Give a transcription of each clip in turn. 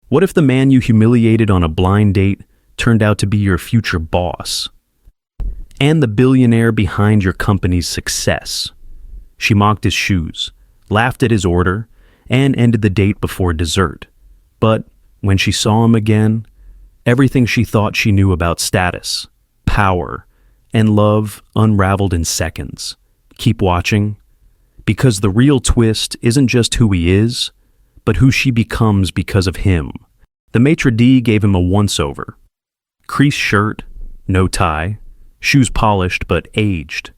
What if the man you humiliated on a blind date turned out to be your future boss? And the billionaire behind your company's success? She mocked his shoes, laughed at his order, and ended the date before dessert. But when she saw him again, everything she thought she knew about status, power, and love unraveled in seconds. Keep watching, because the real twist isn't just who he is, but who she becomes because of him. The maitre d' gave him a once-over. Creased shirt, no tie, shoes polished but aged,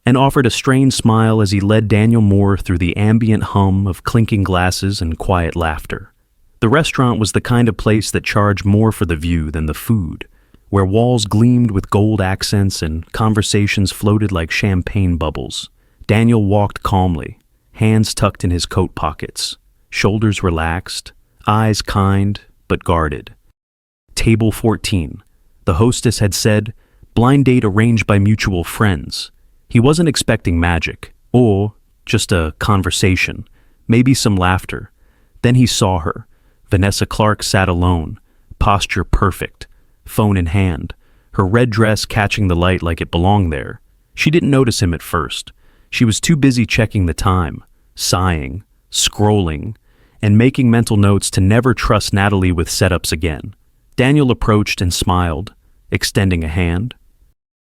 and offered a strained smile as he led Daniel Moore through the ambient hum of clinking glasses and quiet laughter. The restaurant was the kind of place that charged more for the view than the food, where walls gleamed with gold accents and conversations floated like champagne bubbles. Daniel walked calmly, hands tucked in his coat pockets, shoulders relaxed, eyes kind but guarded. Table 14. The hostess had said, blind date arranged by mutual friends. He wasn't expecting magic, or just a conversation, maybe some laughter. Then he saw her. Vanessa Clark sat alone, posture perfect, phone in hand, her red dress catching the light like it belonged there. She didn't notice him at first. She was too busy checking the time, sighing, scrolling, and making mental notes to never trust Natalie with setups again. Daniel approached and smiled, extending a hand.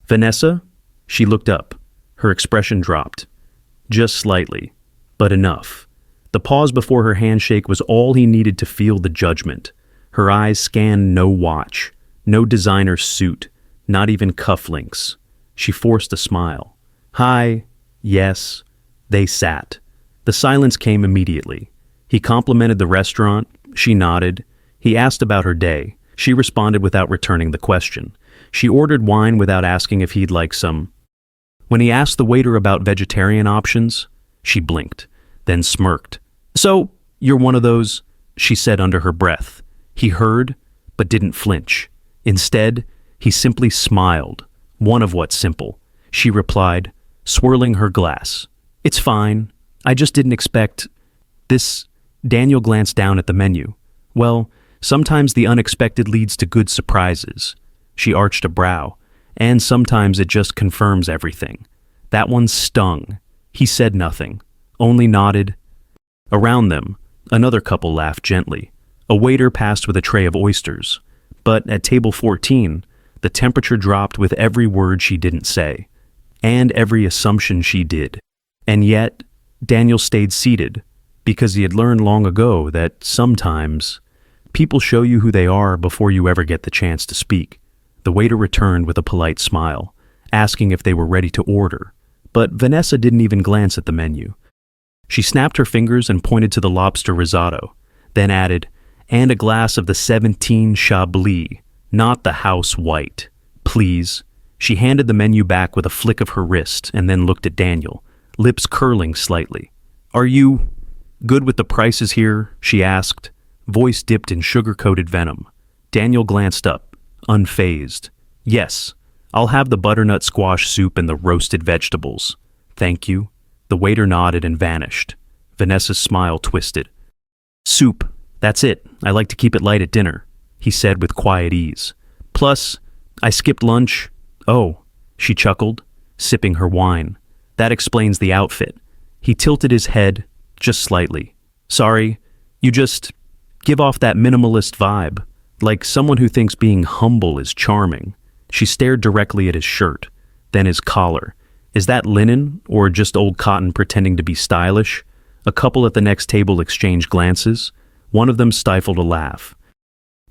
Vanessa? She looked up. Her expression dropped. Just slightly, but enough. The pause before her handshake was all he needed to feel the judgment. Her eyes scanned no watch, no designer suit, not even cufflinks. She forced a smile. Hi, yes. They sat. The silence came immediately. He complimented the restaurant. She nodded. He asked about her day. She responded without returning the question. She ordered wine without asking if he'd like some. When he asked the waiter about vegetarian options, she blinked, then smirked. So, you're one of those, she said under her breath. He heard, but didn't flinch. Instead, he simply smiled. One of what's simple. She replied, swirling her glass. It's fine. I just didn't expect this. Daniel glanced down at the menu. Well, sometimes the unexpected leads to good surprises. She arched a brow. And sometimes it just confirms everything. That one stung. He said nothing, only nodded. Around them, another couple laughed gently. A waiter passed with a tray of oysters. But at table 14, the temperature dropped with every word she didn't say, and every assumption she did. And yet, Daniel stayed seated, because he had learned long ago that sometimes people show you who they are before you ever get the chance to speak. The waiter returned with a polite smile, asking if they were ready to order, but Vanessa didn't even glance at the menu. She snapped her fingers and pointed to the lobster risotto, then added, and a glass of the 17 Chablis, not the house white. Please. She handed the menu back with a flick of her wrist and then looked at Daniel, lips curling slightly. Are you good with the prices here? She asked, voice dipped in sugar-coated venom. Daniel glanced up, unfazed. Yes, I'll have the butternut squash soup and the roasted vegetables. Thank you. The waiter nodded and vanished. Vanessa's smile twisted. Soup, that's it. I like to keep it light at dinner, he said with quiet ease. Plus, I skipped lunch. Oh, she chuckled, sipping her wine. That explains the outfit. He tilted his head, just slightly. Sorry, you just give off that minimalist vibe, like someone who thinks being humble is charming. She stared directly at his shirt, then his collar. Is that linen, or just old cotton pretending to be stylish? A couple at the next table exchanged glances. One of them stifled a laugh.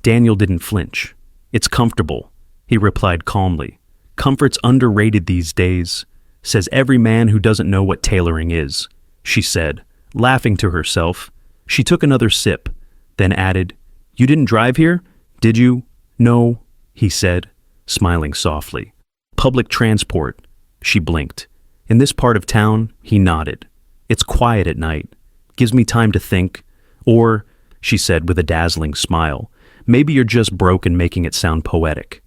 Daniel didn't flinch. It's comfortable, he replied calmly. Comfort's underrated these days, says every man who doesn't know what tailoring is, she said, laughing to herself. She took another sip, then added, You didn't drive here, did you? No, he said, smiling softly. Public transport. She blinked. In this part of town, he nodded. It's quiet at night. Gives me time to think. Or, she said with a dazzling smile, maybe you're just broke and making it sound poetic.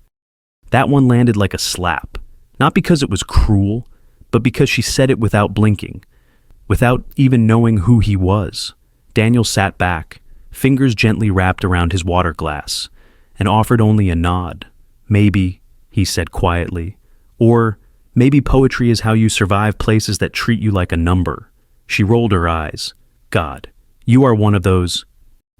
That one landed like a slap. Not because it was cruel, but because she said it without blinking, without even knowing who he was. Daniel sat back, fingers gently wrapped around his water glass, and offered only a nod. "Maybe," he said quietly, "or maybe poetry is how you survive places that treat you like a number." She rolled her eyes. "God, you are one of those."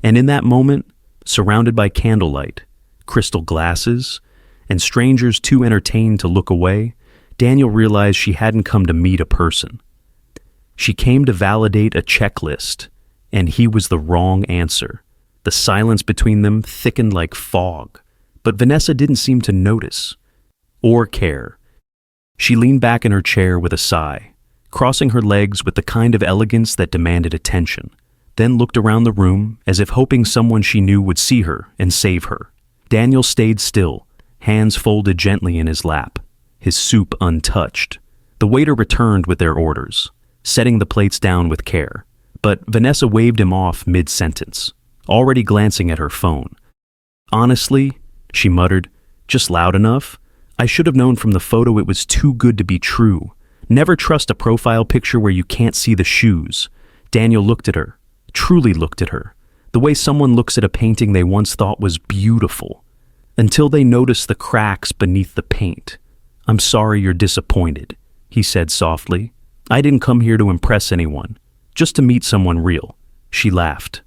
And in that moment, surrounded by candlelight, crystal glasses, and strangers too entertained to look away, Daniel realized she hadn't come to meet a person. She came to validate a checklist, and he was the wrong answer. The silence between them thickened like fog, but Vanessa didn't seem to notice or care. She leaned back in her chair with a sigh, crossing her legs with the kind of elegance that demanded attention, then looked around the room as if hoping someone she knew would see her and save her. Daniel stayed still, hands folded gently in his lap, his soup untouched. The waiter returned with their orders, setting the plates down with care, but Vanessa waved him off mid-sentence, already glancing at her phone. "Honestly," she muttered, "just loud enough? I should have known from the photo it was too good to be true. Never trust a profile picture where you can't see the shoes." Daniel looked at her, truly looked at her, the way someone looks at a painting they once thought was beautiful, until they notice the cracks beneath the paint. "I'm sorry you're disappointed," he said softly. "I didn't come here to impress anyone, just to meet someone real." She laughed.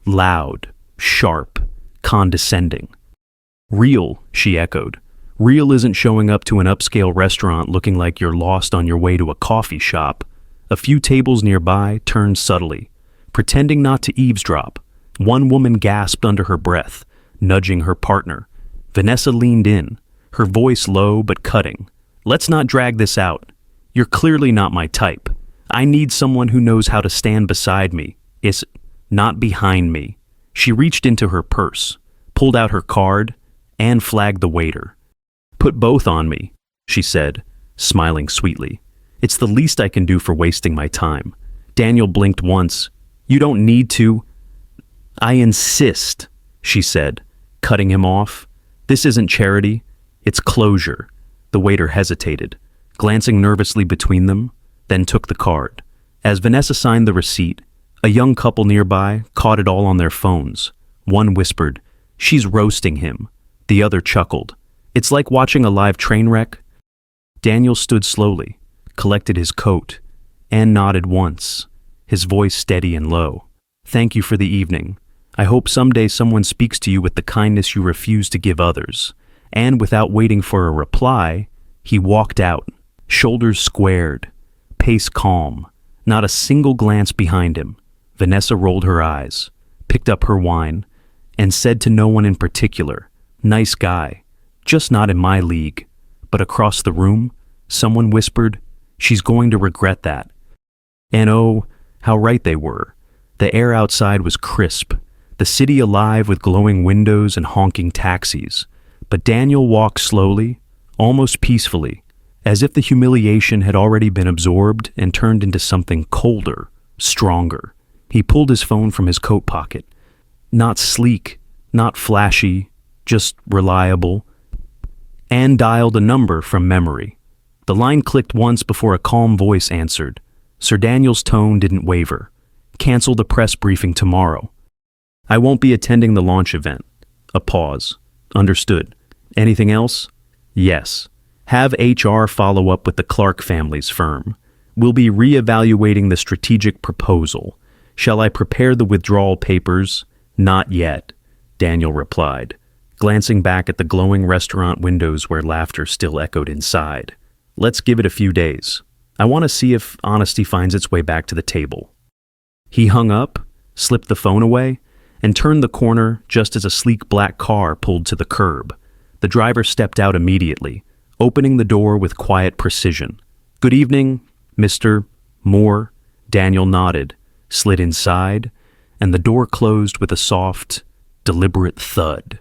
Loud, sharp, condescending. "Real," she echoed. "Real isn't showing up to an upscale restaurant looking like you're lost on your way to a coffee shop." A few tables nearby turned subtly, pretending not to eavesdrop. One woman gasped under her breath, nudging her partner. Vanessa leaned in, her voice low but cutting. "Let's not drag this out. You're clearly not my type. I need someone who knows how to stand beside me, not behind me." She reached into her purse, pulled out her card, and flagged the waiter. "Put both on me," she said, smiling sweetly. "It's the least I can do for wasting my time." Daniel blinked once. "You don't need to." "I insist," she said, cutting him off. "This isn't charity, it's closure." The waiter hesitated, glancing nervously between them, then took the card. As Vanessa signed the receipt, a young couple nearby caught it all on their phones. One whispered, "She's roasting him." The other chuckled, "It's like watching a live train wreck." Daniel stood slowly, collected his coat, and nodded once, his voice steady and low. "Thank you for the evening. I hope someday someone speaks to you with the kindness you refuse to give others." And without waiting for a reply, he walked out, shoulders squared, pace calm, not a single glance behind him. Vanessa rolled her eyes, picked up her wine, and said to no one in particular, "Nice guy, just not in my league." But across the room, someone whispered, "She's going to regret that." And oh, how right they were. The air outside was crisp, the city alive with glowing windows and honking taxis. But Daniel walked slowly, almost peacefully, as if the humiliation had already been absorbed and turned into something colder, stronger. He pulled his phone from his coat pocket. Not sleek, not flashy, just reliable, and dialed a number from memory. The line clicked once before a calm voice answered. Sir Daniel's tone didn't waver. "Cancel the press briefing tomorrow." "I won't be attending the launch event." A pause. "Understood. Anything else?" "Yes. Have HR follow up with the Clark family's firm. We'll be re-evaluating the strategic proposal. Shall I prepare the withdrawal papers?" "Not yet," Daniel replied, glancing back at the glowing restaurant windows where laughter still echoed inside. "Let's give it a few days. I want to see if honesty finds its way back to the table." He hung up, slipped the phone away, and turned the corner just as a sleek black car pulled to the curb. The driver stepped out immediately, opening the door with quiet precision. "Good evening, Mr. Moore." Daniel nodded, slid inside, and the door closed with a soft, deliberate thud.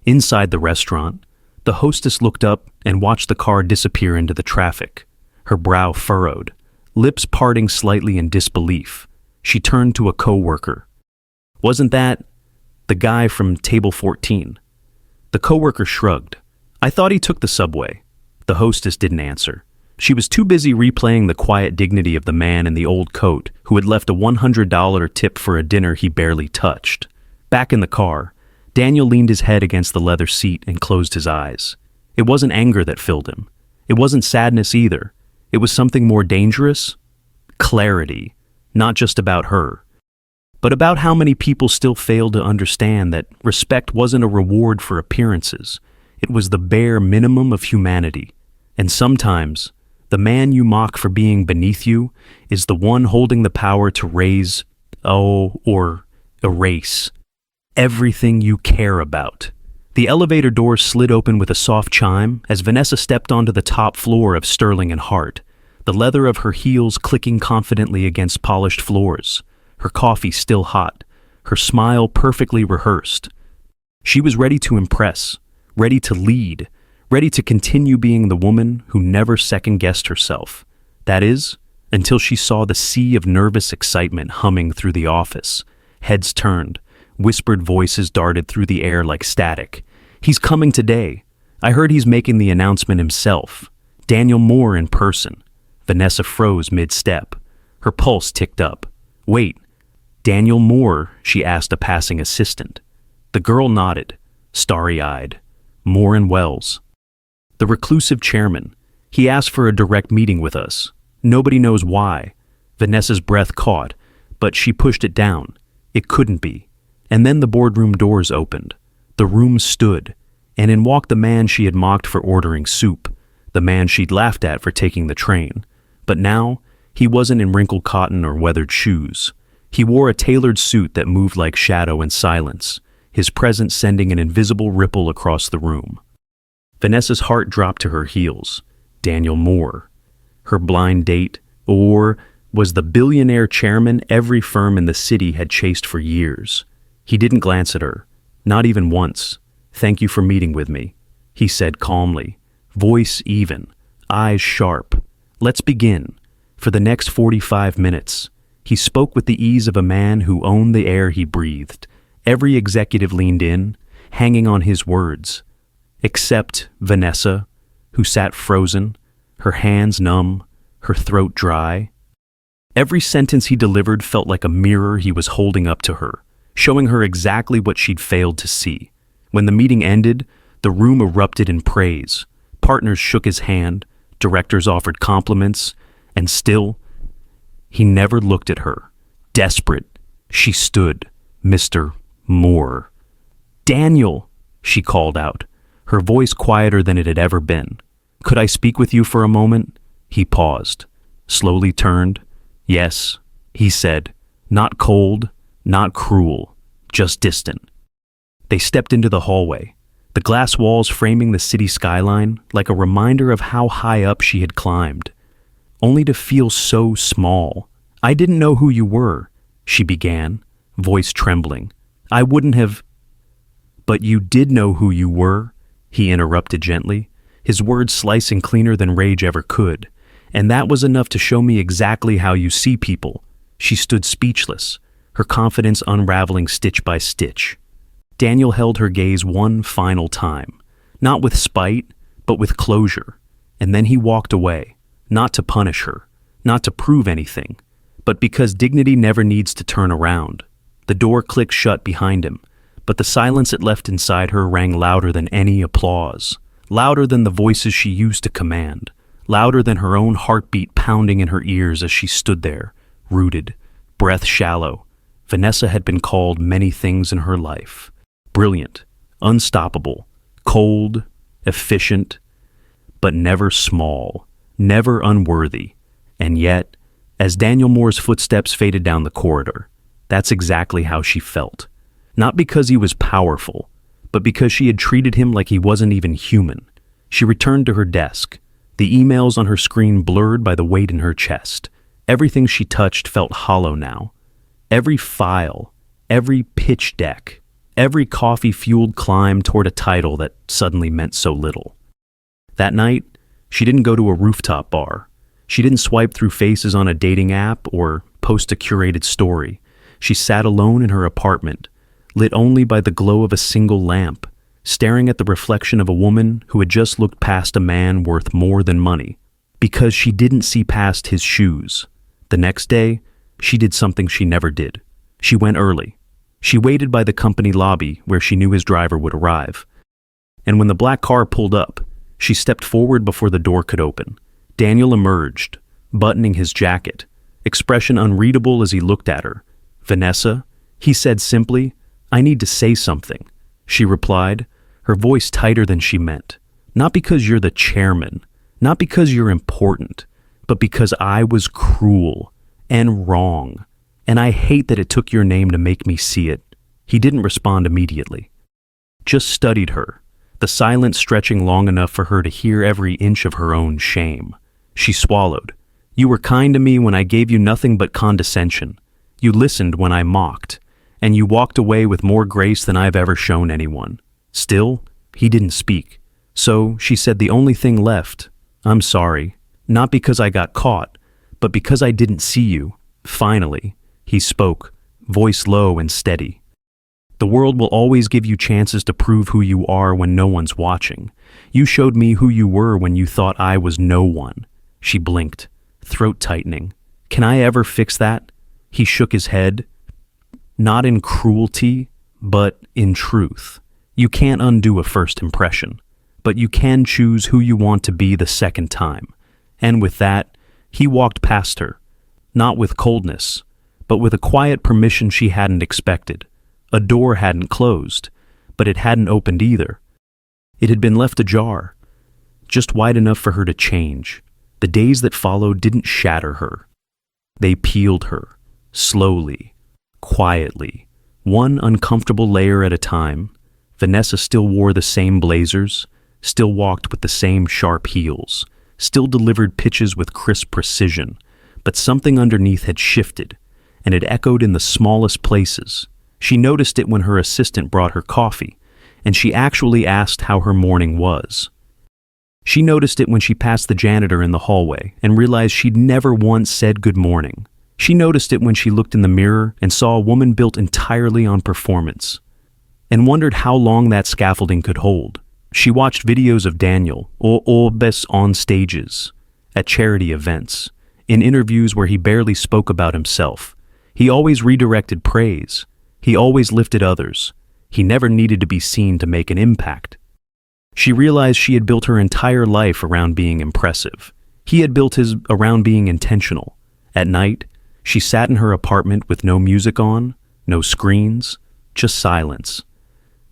Inside the restaurant, the hostess looked up and watched the car disappear into the traffic, her brow furrowed, lips parting slightly in disbelief. She turned to a coworker. "Wasn't that the guy from table 14? The coworker shrugged. "I thought he took the subway." The hostess didn't answer. She was too busy replaying the quiet dignity of the man in the old coat who had left a $100 tip for a dinner he barely touched. Back in the car, Daniel leaned his head against the leather seat and closed his eyes. It wasn't anger that filled him. It wasn't sadness either. It was something more dangerous. Clarity, not just about her, but about how many people still failed to understand that respect wasn't a reward for appearances. It was the bare minimum of humanity. And sometimes, the man you mock for being beneath you is the one holding the power to raise, or erase everything you care about. The elevator doors slid open with a soft chime as Vanessa stepped onto the top floor of Sterling and Hart, the leather of her heels clicking confidently against polished floors, her coffee still hot, her smile perfectly rehearsed. She was ready to impress, ready to lead, ready to continue being the woman who never second-guessed herself. That is, until she saw the sea of nervous excitement humming through the office. Heads turned, whispered voices darted through the air like static. "He's coming today. I heard he's making the announcement himself. Daniel Moore in person." Vanessa froze mid-step. Her pulse ticked up. "Wait, Daniel Moore?" she asked a passing assistant. The girl nodded, starry-eyed. "Moore and Wells. The reclusive chairman. He asked for a direct meeting with us. Nobody knows why." Vanessa's breath caught, but she pushed it down. It couldn't be. And then the boardroom doors opened. The room stood, and in walked the man she had mocked for ordering soup, the man she'd laughed at for taking the train. But now, he wasn't in wrinkled cotton or weathered shoes. He wore a tailored suit that moved like shadow and silence, his presence sending an invisible ripple across the room. Vanessa's heart dropped to her heels. Daniel Moore. Her blind date, or was the billionaire chairman every firm in the city had chased for years. He didn't glance at her, not even once. "Thank you for meeting with me," he said calmly, voice even, eyes sharp. "Let's begin." For the next 45 minutes, he spoke with the ease of a man who owned the air he breathed. Every executive leaned in, hanging on his words, except Vanessa, who sat frozen, her hands numb, her throat dry. Every sentence he delivered felt like a mirror he was holding up to her, showing her exactly what she'd failed to see. When the meeting ended, the room erupted in praise. Partners shook his hand, directors offered compliments, and still, he never looked at her. Desperate, she stood. "Mr. Moore." "Daniel," she called out, her voice quieter than it had ever been. "Could I speak with you for a moment?" He paused, slowly turned. "Yes," he said, not cold, not cruel, just distant. They stepped into the hallway, the glass walls framing the city skyline like a reminder of how high up she had climbed, only to feel so small. "I didn't know who you were," she began, voice trembling. "I wouldn't have—" "But you did know who you were," he interrupted gently, his words slicing cleaner than rage ever could. "And that was enough to show me exactly how you see people." She stood speechless, her confidence unraveling stitch by stitch. Daniel held her gaze one final time, not with spite, but with closure, and then he walked away, not to punish her, not to prove anything, but because dignity never needs to turn around. The door clicked shut behind him, but the silence it left inside her rang louder than any applause, louder than the voices she used to command, louder than her own heartbeat pounding in her ears as she stood there, rooted, breath shallow. Vanessa had been called many things in her life. Brilliant, unstoppable, cold, efficient, but never small, never unworthy. And yet, as Daniel Moore's footsteps faded down the corridor, that's exactly how she felt. Not because he was powerful, but because she had treated him like he wasn't even human. She returned to her desk, the emails on her screen blurred by the weight in her chest. Everything she touched felt hollow now. Every file, every pitch deck, every coffee-fueled climb toward a title that suddenly meant so little. That night, she didn't go to a rooftop bar. She didn't swipe through faces on a dating app or post a curated story. She sat alone in her apartment, lit only by the glow of a single lamp, staring at the reflection of a woman who had just looked past a man worth more than money, because she didn't see past his shoes. The next day, she did something she never did. She went early. She waited by the company lobby where she knew his driver would arrive. And when the black car pulled up, she stepped forward before the door could open. Daniel emerged, buttoning his jacket, expression unreadable as he looked at her. "Vanessa," he said simply, "I need to say something." She replied, her voice tighter than she meant. "Not because you're the chairman, not because you're important, but because I was cruel and wrong. And I hate that it took your name to make me see it." He didn't respond immediately. Just studied her, the silence stretching long enough for her to hear every inch of her own shame. She swallowed. "You were kind to me when I gave you nothing but condescension. You listened when I mocked, and you walked away with more grace than I've ever shown anyone." Still, he didn't speak. So she said the only thing left, "I'm sorry, not because I got caught, but because I didn't see you." Finally, he spoke, voice low and steady. "The world will always give you chances to prove who you are when no one's watching. You showed me who you were when you thought I was no one." She blinked, throat tightening. "Can I ever fix that?" He shook his head. "Not in cruelty, but in truth. You can't undo a first impression, but you can choose who you want to be the second time." And with that, he walked past her, not with coldness, but with a quiet permission she hadn't expected. A door hadn't closed, but it hadn't opened either. It had been left ajar, just wide enough for her to change. The days that followed didn't shatter her. They peeled her, slowly, quietly, one uncomfortable layer at a time. Vanessa still wore the same blazers, still walked with the same sharp heels, still delivered pitches with crisp precision, but something underneath had shifted, and it echoed in the smallest places. She noticed it when her assistant brought her coffee, and she actually asked how her morning was. She noticed it when she passed the janitor in the hallway and realized she'd never once said good morning. She noticed it when she looked in the mirror and saw a woman built entirely on performance, and wondered how long that scaffolding could hold. She watched videos of Daniel or Orbes on stages, at charity events, in interviews where he barely spoke about himself. He always redirected praise. He always lifted others. He never needed to be seen to make an impact. She realized she had built her entire life around being impressive. He had built his around being intentional. At night, she sat in her apartment with no music on, no screens, just silence,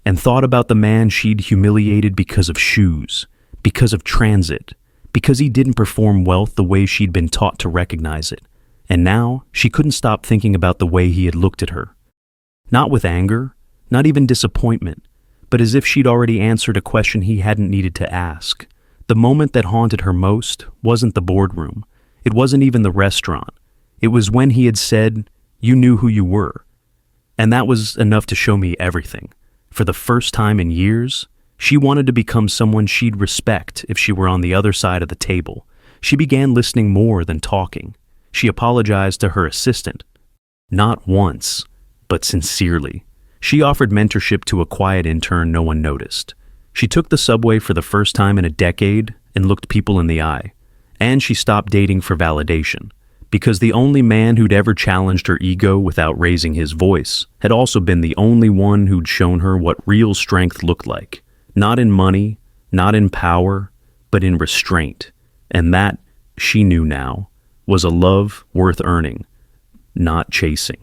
and thought about the man she'd humiliated because of shoes, because of transit, because he didn't perform wealth the way she'd been taught to recognize it. And now she couldn't stop thinking about the way he had looked at her. Not with anger, not even disappointment, but as if she'd already answered a question he hadn't needed to ask. The moment that haunted her most wasn't the boardroom. It wasn't even the restaurant. It was when he had said, "You knew who you were." And that was enough to show me everything. For the first time in years, she wanted to become someone she'd respect if she were on the other side of the table. She began listening more than talking. She apologized to her assistant. Not once, but sincerely. She offered mentorship to a quiet intern no one noticed. She took the subway for the first time in a decade and looked people in the eye. And she stopped dating for validation, because the only man who'd ever challenged her ego without raising his voice had also been the only one who'd shown her what real strength looked like. Not in money, not in power, but in restraint. And that, she knew now, was a love worth earning, not chasing.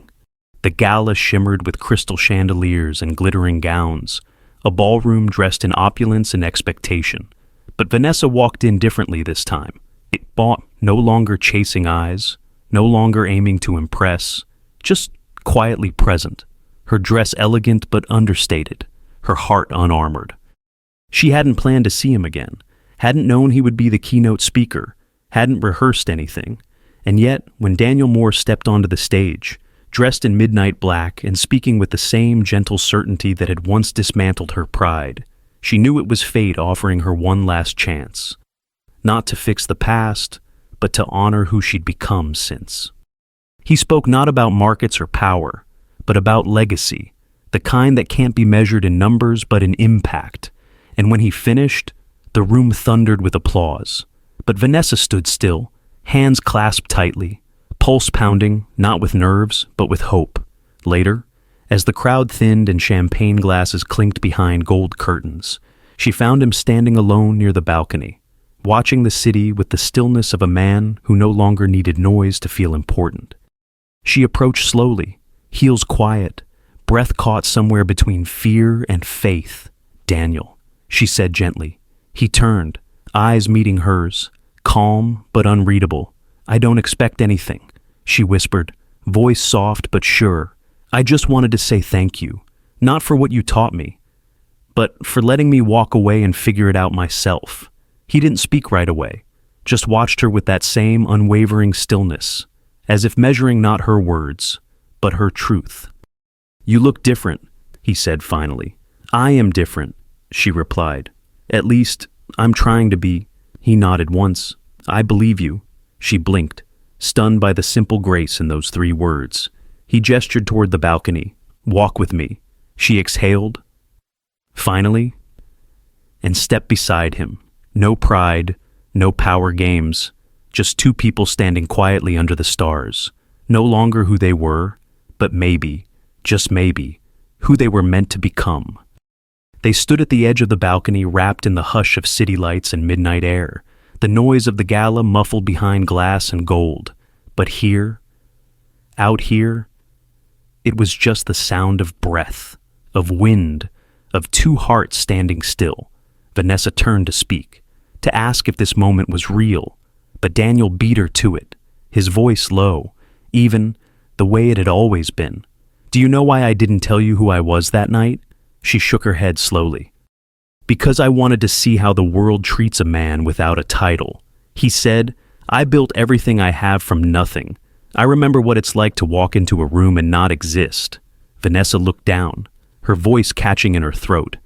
The gala shimmered with crystal chandeliers and glittering gowns, a ballroom dressed in opulence and expectation. But Vanessa walked in differently this time. It bought no longer chasing eyes, no longer aiming to impress, just quietly present, her dress elegant but understated, her heart unarmored. She hadn't planned to see him again, hadn't known he would be the keynote speaker, hadn't rehearsed anything. And yet, when Daniel Moore stepped onto the stage, dressed in midnight black and speaking with the same gentle certainty that had once dismantled her pride, she knew it was fate offering her one last chance. Not to fix the past, but to honor who she'd become since. He spoke not about markets or power, but about legacy, the kind that can't be measured in numbers but in impact. And when he finished, the room thundered with applause. But Vanessa stood still, hands clasped tightly, pulse pounding, not with nerves, but with hope. Later, As the crowd thinned and champagne glasses clinked behind gold curtains, she found him standing alone near the balcony, watching the city with the stillness of a man who no longer needed noise to feel important. She approached slowly, heels quiet, breath caught somewhere between fear and faith. "Daniel," she said gently. He turned, eyes meeting hers, calm but unreadable. "I don't expect anything," she whispered, voice soft but sure. "I just wanted to say thank you, not for what you taught me, but for letting me walk away and figure it out myself." He didn't speak right away, just watched her with that same unwavering stillness, as if measuring not her words, but her truth. "You look different," he said finally. "I am different," she replied. "At least, I'm trying to be." He nodded once. "I believe you." She blinked, stunned by the simple grace in those 3 words. He gestured toward the balcony. "Walk with me," she exhaled, finally, and stepped beside him. No pride, no power games, just 2 people standing quietly under the stars, no longer who they were, but maybe, just maybe, who they were meant to become. They stood at the edge of the balcony, wrapped in the hush of city lights and midnight air, the noise of the gala muffled behind glass and gold. But here, out here, it was just the sound of breath, of wind, of 2 hearts standing still. Vanessa turned to speak, to ask if this moment was real, but Daniel beat her to it, his voice low, even the way it had always been. "Do you know why I didn't tell you who I was that night?" She shook her head slowly. "Because I wanted to see how the world treats a man without a title." He said, "I built everything I have from nothing. I remember what it's like to walk into a room and not exist." Vanessa looked down, her voice catching in her throat.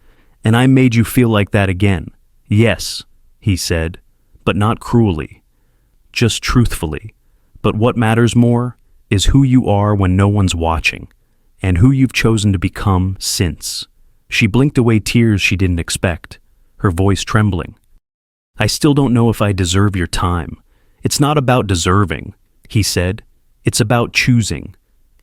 "And I made you feel like that again." "Yes," he said, "but not cruelly, just truthfully. But what matters more is who you are when no one's watching, and who you've chosen to become since." She blinked away tears she didn't expect, her voice trembling. "I still don't know if I deserve your time. It's not about deserving," he said. "It's about choosing.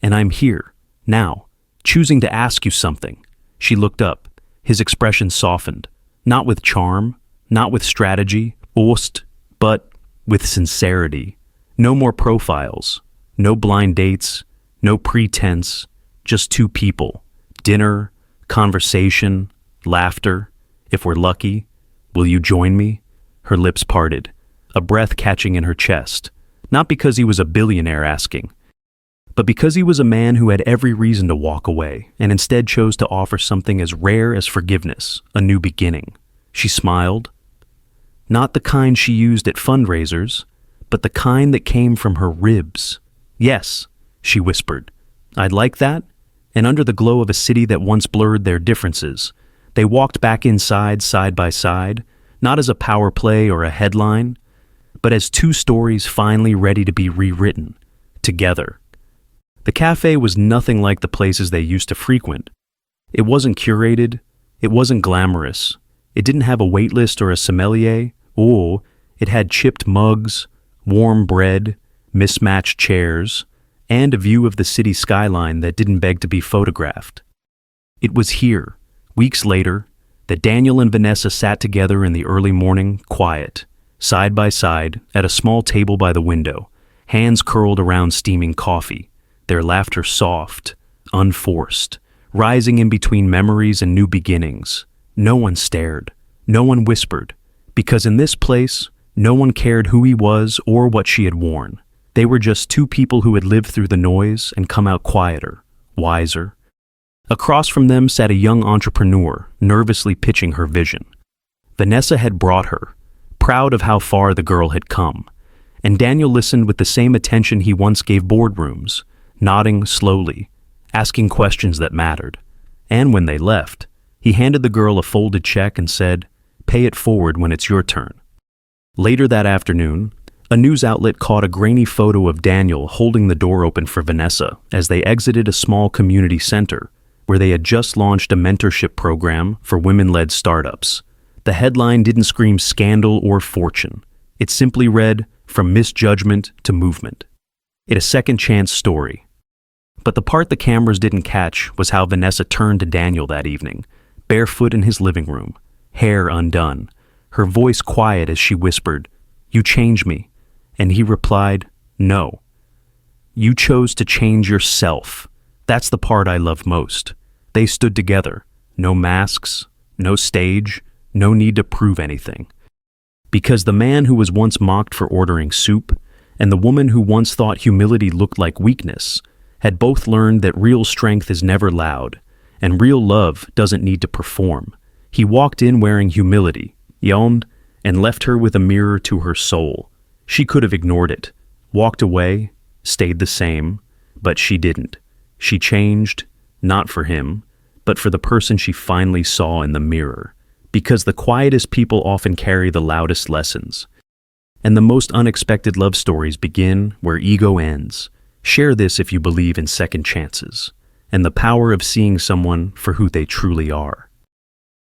And I'm here, now, choosing to ask you something." She looked up. His expression softened, not with charm, not with strategy, but with sincerity. No more profiles, no blind dates, no pretense, just 2 people. Dinner, conversation, laughter. "If we're lucky, will you join me?" Her lips parted, a breath catching in her chest, not because he was a billionaire asking, but because he was a man who had every reason to walk away and instead chose to offer something as rare as forgiveness, a new beginning. She smiled. Not the kind she used at fundraisers, but the kind that came from her ribs. "Yes," she whispered. "I'd like that." And under the glow of a city that once blurred their differences, they walked back inside side by side, not as a power play or a headline, but as 2 stories finally ready to be rewritten, together. The cafe was nothing like the places they used to frequent. It wasn't curated, it wasn't glamorous, it didn't have a wait list or a sommelier. It had chipped mugs, warm bread, mismatched chairs, and a view of the city skyline that didn't beg to be photographed. It was here, weeks later, that Daniel and Vanessa sat together in the early morning, quiet, side by side, at a small table by the window, hands curled around steaming coffee, their laughter soft, unforced, rising in between memories and new beginnings. No one stared, no one whispered, because in this place, no one cared who he was or what she had worn. They were just 2 people who had lived through the noise and come out quieter, wiser. Across from them sat a young entrepreneur, nervously pitching her vision. Vanessa had brought her, proud of how far the girl had come, and Daniel listened with the same attention he once gave boardrooms, nodding slowly, asking questions that mattered. And when they left, he handed the girl a folded check and said, "Pay it forward when it's your turn." Later that afternoon, a news outlet caught a grainy photo of Daniel holding the door open for Vanessa as they exited a small community center where they had just launched a mentorship program for women-led startups. The headline didn't scream scandal or fortune. It simply read, "From misjudgment to movement." It a second chance story. But the part the cameras didn't catch was how Vanessa turned to Daniel that evening, barefoot in his living room, hair undone, her voice quiet as she whispered, "You change me." And he replied, "No. You chose to change yourself. That's the part I love most." They stood together. No masks, no stage, no need to prove anything. Because the man who was once mocked for ordering soup and the woman who once thought humility looked like weakness had both learned that real strength is never loud and real love doesn't need to perform. He walked in wearing humility, yawned, and left her with a mirror to her soul. She could have ignored it, walked away, stayed the same, but she didn't. She changed, not for him, but for the person she finally saw in the mirror. Because the quietest people often carry the loudest lessons. And the most unexpected love stories begin where ego ends. Share this if you believe in second chances and the power of seeing someone for who they truly are.